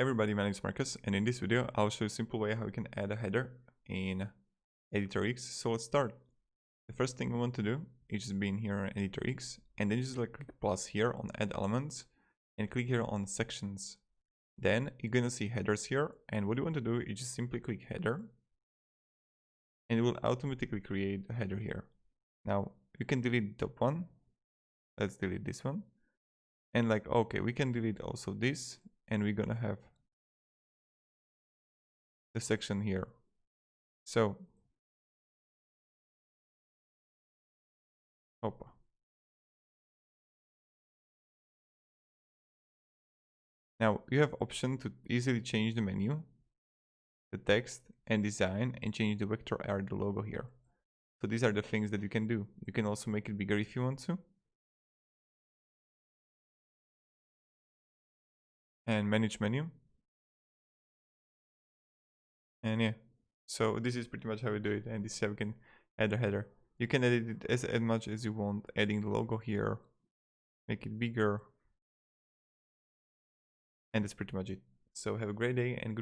Everybody, my name is Marcus, and in this video I'll show you a simple way how you can add a header in Editorx. So let's start. The first thing we want to do is just be in here on Editorx, and then just like click plus here on add elements and click here on sections. Then you're gonna see headers here, and what you want to do is just simply click header and it will automatically create a header here. Now you can delete the top one. Let's delete this one, and like okay, we can delete also this, and we're gonna have the section here. So now you have option to easily change the menu, the text and design, and change the vector or the logo here. So these are the things that you can do. You can also make it bigger if you want to, and manage menu, and yeah, so this is pretty much how we do it, and this is how we can add a header. You can edit it as much as you want, adding the logo here, make it bigger, and that's pretty much it. So have a great day and good